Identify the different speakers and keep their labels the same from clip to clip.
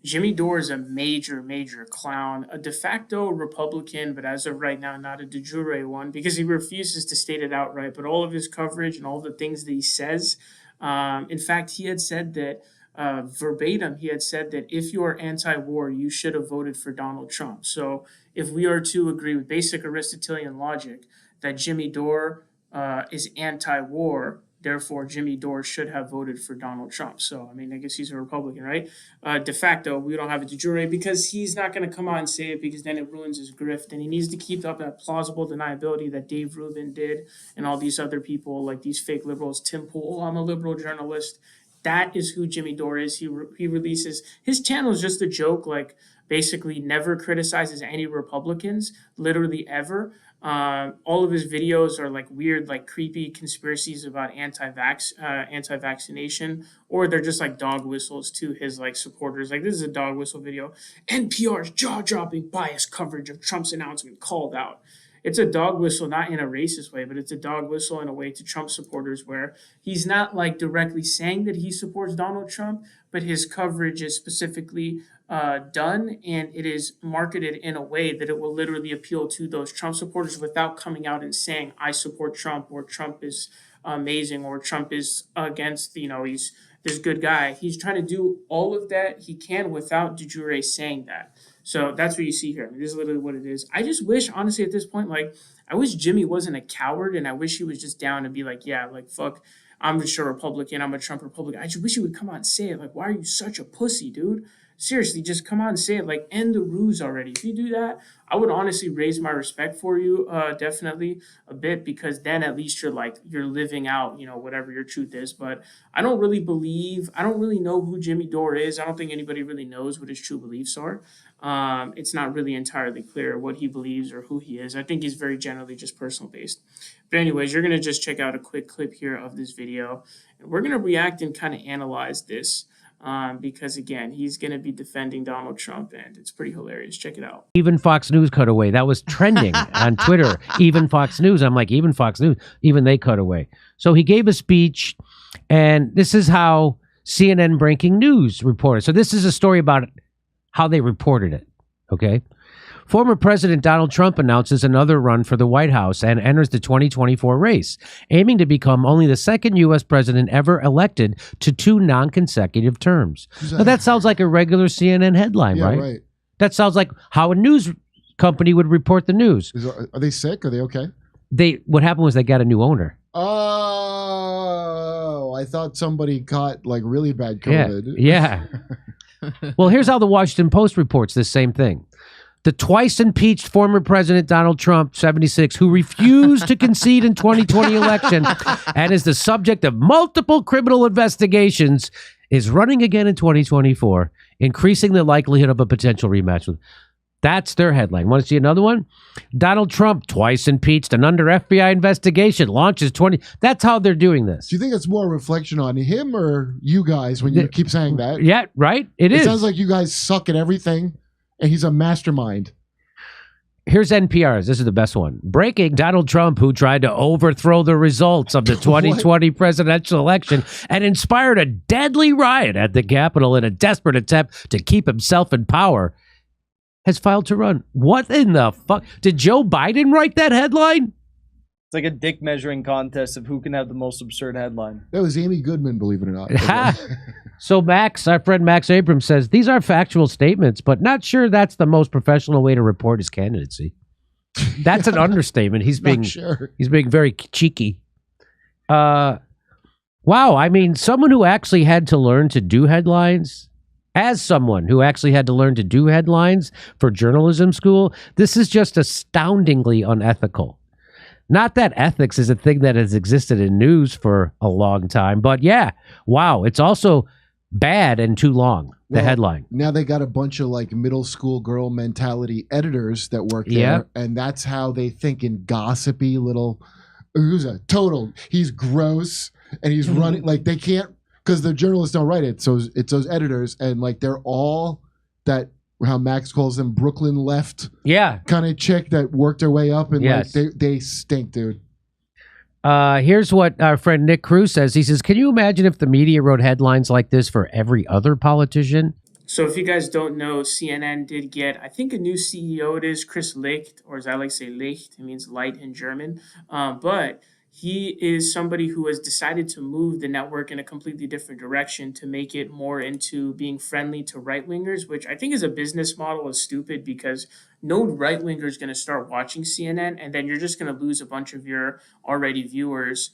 Speaker 1: Jimmy Dore is a major, major clown, a de facto Republican, but as of right now, not a de jure one because he refuses to state it outright. But all of his coverage and all the things that he says, in fact, he had said that verbatim, he had said that if you are anti-war, you should have voted for Donald Trump. So if we are to agree with basic Aristotelian logic that Jimmy Dore is anti-war, therefore Jimmy Dore should have voted for Donald Trump. So, I mean, I guess he's a Republican, right? De facto, we don't have a de jure because he's not going to come out and say it because then it ruins his grift. And he needs to keep up that plausible deniability that Dave Rubin did and all these other people like these fake liberals. Tim Pool, I'm a liberal journalist. That is who Jimmy Dore is. He releases, his channel is just a joke, like basically never criticizes any Republicans, literally ever. All of his videos are like weird, like creepy conspiracies about anti-vaccination, or they're just like dog whistles to his like supporters. Like this is a dog whistle video. NPR's jaw-dropping bias coverage of Trump's announcement called out. It's a dog whistle, not in a racist way, but it's a dog whistle in a way to Trump supporters where he's not like directly saying that he supports Donald Trump, but his coverage is specifically done and it is marketed in a way that it will literally appeal to those Trump supporters without coming out and saying, I support Trump or Trump is amazing or Trump is against, he's this good guy. He's trying to do all of that he can without de jure saying that. So that's what you see here. I mean, this is literally what it is. I just wish, honestly, at this point, like, I wish Jimmy wasn't a coward and I wish he was just down to be like, yeah, like, fuck, I'm just a Republican. I'm a Trump Republican. I just wish he would come out and say it. Like, why are you such a pussy, dude? Seriously, just come out and say it. Like, end the ruse already. If you do that, I would honestly raise my respect for you, definitely a bit, because then at least you're living out, whatever your truth is. But I don't really know who Jimmy Dore is. I don't think anybody really knows what his true beliefs are. It's not really entirely clear what he believes or who he is. I think he's very generally just personal based. But anyways, you're going to just check out a quick clip here of this video. And we're going to react and kind of analyze this. Because again, he's going to be defending Donald Trump and it's pretty hilarious. Check it out.
Speaker 2: Even Fox News cut away. That was trending on Twitter. Even Fox News. I'm like, even Fox News, even they cut away. So he gave a speech and this is how CNN breaking news reported. So this is a story about how they reported it. Okay. Former President Donald Trump announces another run for the White House and enters the 2024 race, aiming to become only the second U.S. president ever elected to 2 non-consecutive terms. Now, that sounds like a regular CNN headline, right? That sounds like how a news company would report the news.
Speaker 3: Are they sick? Are they okay?
Speaker 2: What happened was they got a new owner.
Speaker 3: Oh, I thought somebody caught like really bad COVID.
Speaker 2: Yeah. Well, here's how the Washington Post reports this same thing. The twice impeached former President Donald Trump, 76, who refused to concede in 2020 election and is the subject of multiple criminal investigations, is running again in 2024, increasing the likelihood of a potential rematch. That's their headline. Want to see another one? Donald Trump, twice impeached and under FBI investigation, launches 20. That's how they're doing this.
Speaker 3: Do you think it's more a reflection on him or you guys when you keep saying that?
Speaker 2: Yeah, right? It is.
Speaker 3: It sounds like you guys suck at everything. And he's a mastermind.
Speaker 2: Here's NPR's. This is the best one. Breaking: Donald Trump, who tried to overthrow the results of the 2020 presidential election and inspired a deadly riot at the Capitol in a desperate attempt to keep himself in power, has filed to run. What in the fuck? Did Joe Biden write that headline?
Speaker 4: It's like a dick measuring contest of who can have the most absurd headline.
Speaker 3: That was Amy Goodman, believe it or not.
Speaker 2: So Max, our friend Max Abrams says, these are factual statements, but not sure that's the most professional way to report his candidacy. That's an understatement. He's being very cheeky. Wow. I mean, someone who actually had to learn to do headlines, as someone who actually had to learn to do headlines for journalism school, this is just astoundingly unethical. Not that ethics is a thing that has existed in news for a long time, but yeah, wow, it's also bad and too long, the headline.
Speaker 3: Now they got a bunch of like middle school girl mentality editors that work there, and that's how they think in gossipy little, he's gross, and he's running, like they can't, because the journalists don't write it, so it's those editors, and like they're all that, how Max calls them, Brooklyn left kind of chick that worked her way up, and like they stink, dude.
Speaker 2: Here's what our friend Nick Cruz says. He says, can you imagine if the media wrote headlines like this for every other politician?
Speaker 1: So if you guys don't know, CNN did get, I think, a new CEO. It is Chris Licht, or as I like to say, Licht. It means light in German. But he is somebody who has decided to move the network in a completely different direction to make it more into being friendly to right wingers, which I think is a business model is stupid because no right winger is going to start watching CNN, and then you're just going to lose a bunch of your already viewers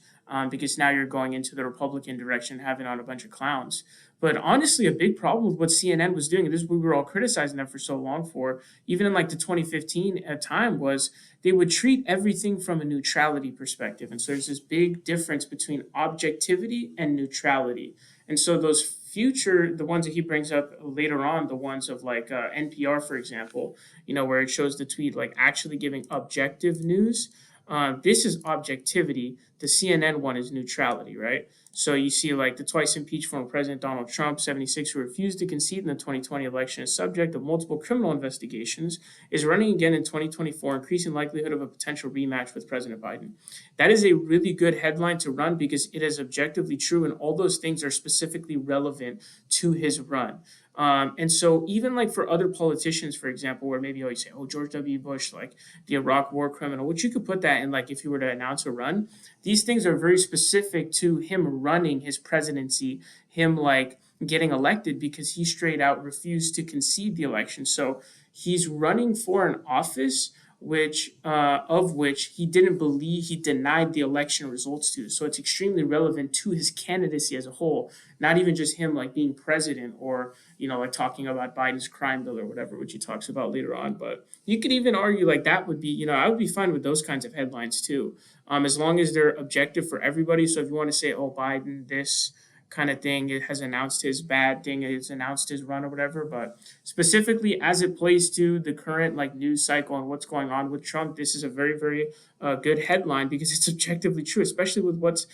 Speaker 1: because now you're going into the Republican direction, having on a bunch of clowns. But honestly, a big problem with what CNN was doing, and this is what we were all criticizing them for so long for, even in like the 2015 time, was they would treat everything from a neutrality perspective. And so there's this big difference between objectivity and neutrality. And so those the ones that he brings up later on, the ones of like NPR, for example, where it shows the tweet like actually giving objective news. This is objectivity. The CNN one is neutrality, right? So you see, like, the twice impeached former President Donald Trump, 76, who refused to concede in the 2020 election, is subject of multiple criminal investigations, is running again in 2024, increasing likelihood of a potential rematch with President Biden. That is a really good headline to run because it is objectively true, and all those things are specifically relevant to his run. And so even like for other politicians, for example, where maybe you say, oh, George W. Bush, like the Iraq war criminal, which you could put that in like if you were to announce a run, these things are very specific to him running his presidency, him like getting elected because he straight out refused to concede the election. So he's running for an office which he didn't believe, he denied the election results to. So it's extremely relevant to his candidacy as a whole, not even just him like being president or like talking about Biden's crime bill or whatever, which he talks about later on. But you could even argue like that would be, I would be fine with those kinds of headlines too, as long as they're objective for everybody. So if you want to say, oh, Biden, this kind of thing, it has announced his bad thing, it's announced his run or whatever, but specifically as it plays to the current like news cycle and what's going on with Trump, this is a very, very good headline because it's objectively true, especially with what's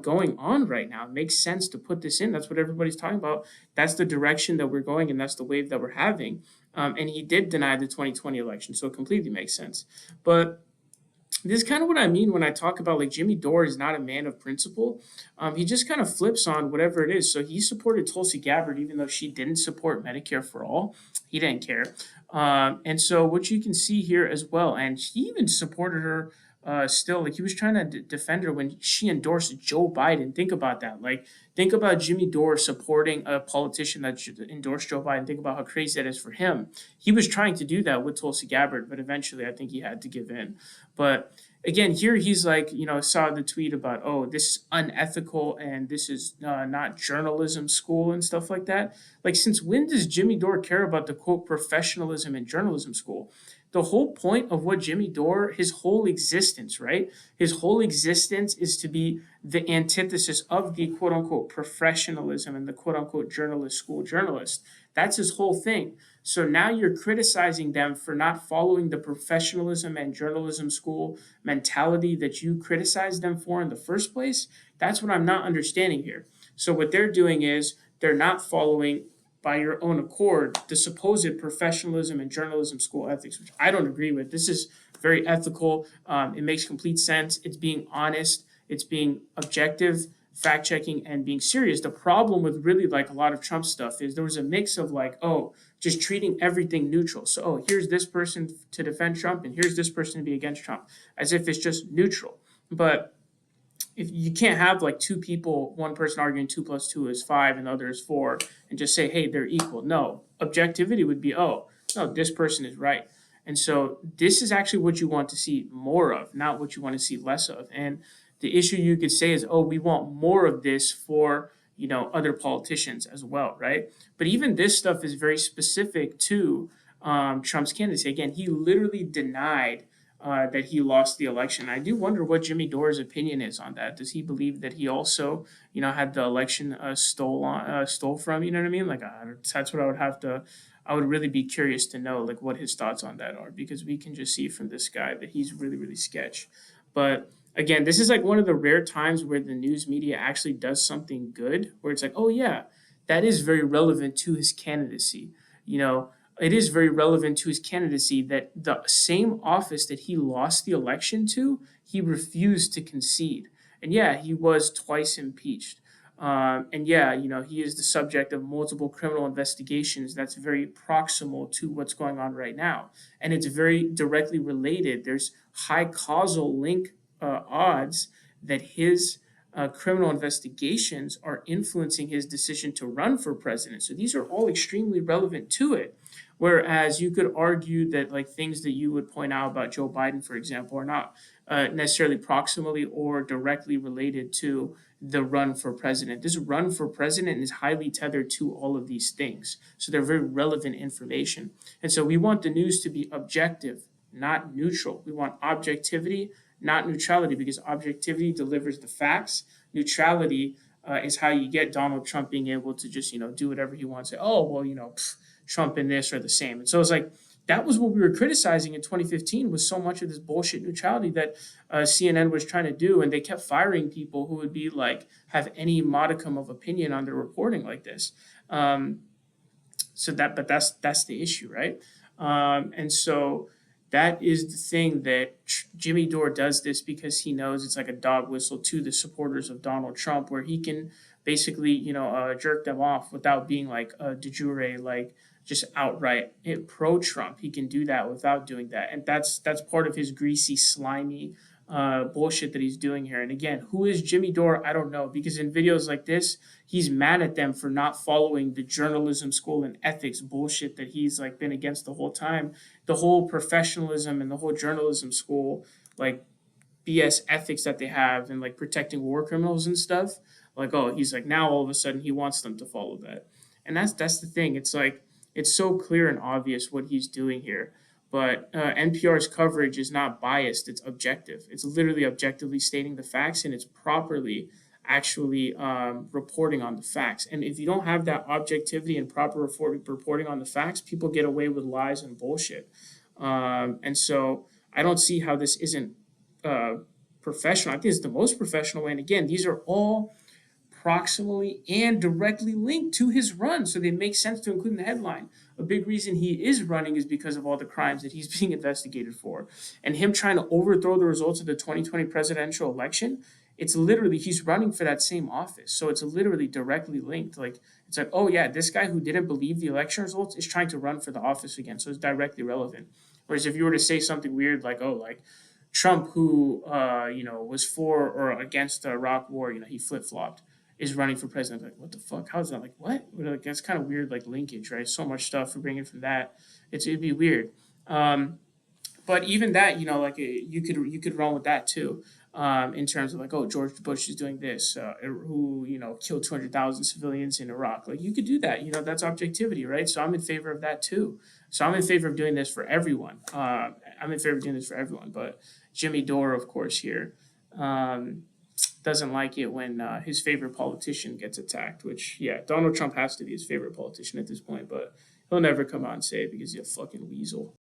Speaker 1: going on right now. It makes sense to put this in. That's what everybody's talking about. That's the direction that we're going, and that's the wave that we're having. And he did deny the 2020 election, so it completely makes sense. But this is kind of what I mean when I talk about like Jimmy Dore is not a man of principle. He just kind of flips on whatever it is. So he supported Tulsi Gabbard, even though she didn't support Medicare for all. He didn't care. And so what you can see here as well, and he even supported her still, like he was trying to defend her when she endorsed Joe Biden. Think about that. Like, think about Jimmy Dore supporting a politician that endorsed Joe Biden. Think about how crazy that is for him. He was trying to do that with Tulsi Gabbard, but eventually I think he had to give in. But again, here he's like, saw the tweet about, oh, this is unethical and this is not journalism school and stuff like that. Like, since when does Jimmy Dore care about the quote professionalism in journalism school? The whole point of what Jimmy Dore, his whole existence, right? His whole existence is to be the antithesis of the quote unquote professionalism and the quote unquote journalist school journalist. That's his whole thing. So now you're criticizing them for not following the professionalism and journalism school mentality that you criticized them for in the first place. That's what I'm not understanding here. So what they're doing is they're not following by your own accord the supposed professionalism and journalism school ethics, which I don't agree with. This is very ethical. It makes complete sense. It's being honest. It's being objective, fact checking, and being serious. The problem with really like a lot of Trump stuff is there was a mix of like, oh, just treating everything neutral. So, oh, here's this person to defend Trump and here's this person to be against Trump, as if it's just neutral. But if you can't have like two people, one person arguing 2 + 2 is 5 and the other is 4, and just say, hey, they're equal. No, objectivity would be, oh, no, this person is right. And so this is actually what you want to see more of, not what you want to see less of. And the issue you could say is, oh, we want more of this for other politicians as well, right? But even this stuff is very specific to Trump's candidacy. Again, he literally denied that he lost the election. I do wonder what Jimmy Dore's opinion is on that. Does he believe that he also, had the election stole from? You know what I mean? Like, that's what I would really be curious to know, like, what his thoughts on that are, because we can just see from this guy that he's really, really sketch. But again, this is like one of the rare times where the news media actually does something good, where it's like, oh yeah, that is very relevant to his candidacy. It is very relevant to his candidacy that the same office that he lost the election to, he refused to concede. And yeah, he was twice impeached. And yeah, he is the subject of multiple criminal investigations that's very proximal to what's going on right now. And it's very directly related. There's high causal link odds that his criminal investigations are influencing his decision to run for president. So these are all extremely relevant to it. Whereas you could argue that like things that you would point out about Joe Biden, for example, are not necessarily proximally or directly related to the run for president. This run for president is highly tethered to all of these things. So they're very relevant information. And so we want the news to be objective, not neutral. We want objectivity, not neutrality, because objectivity delivers the facts. Neutrality is how you get Donald Trump being able to just, do whatever he wants. Say, oh, well, Trump and this are the same. And so it's like, that was what we were criticizing in 2015 was so much of this bullshit neutrality that CNN was trying to do. And they kept firing people who would be like, have any modicum of opinion on their reporting like this. But that's the issue, right? And so that is the thing that Jimmy Dore does this because he knows it's like a dog whistle to the supporters of Donald Trump, where he can basically, jerk them off without being like de jure, like just outright pro-Trump. He can do that without doing that, and that's part of his greasy, slimy bullshit that he's doing here. And again, who is Jimmy Dore? I don't know, because in videos like this, he's mad at them for not following the journalism school and ethics bullshit that he's like been against the whole time. The whole professionalism and the whole journalism school, like BS ethics that they have and like protecting war criminals and stuff. Like, oh, he's like now all of a sudden he wants them to follow that. And that's the thing. It's like it's so clear and obvious what he's doing here. But NPR's coverage is not biased. It's objective. It's literally objectively stating the facts, and it's properly actually reporting on the facts. And if you don't have that objectivity and proper reporting on the facts, people get away with lies and bullshit. And so I don't see how this isn't professional. I think it's the most professional way. And again, these are all proximally and directly linked to his run, so they make sense to include in the headline. A big reason he is running is because of all the crimes that he's being investigated for. And him trying to overthrow the results of the 2020 presidential election, it's literally, he's running for that same office. So it's literally directly linked. Like, it's like, oh yeah, this guy who didn't believe the election results is trying to run for the office again. So it's directly relevant. Whereas if you were to say something weird like, oh, like Trump, who, was for or against the Iraq war, he flip-flopped, is running for president. Like, what the fuck? How is that? Like, what? Like, that's kind of weird, like linkage, right? So much stuff for bringing from that. It'd be weird. But even that, you could run with that too. In terms of like, oh, George Bush is doing this, who killed 200,000 civilians in Iraq. Like, you could do that. That's objectivity, right? So I'm in favor of that too. So I'm in favor of doing this for everyone. But Jimmy Dore, of course, here doesn't like it when his favorite politician gets attacked. Which, yeah, Donald Trump has to be his favorite politician at this point, but he'll never come out and say it because he's a fucking weasel.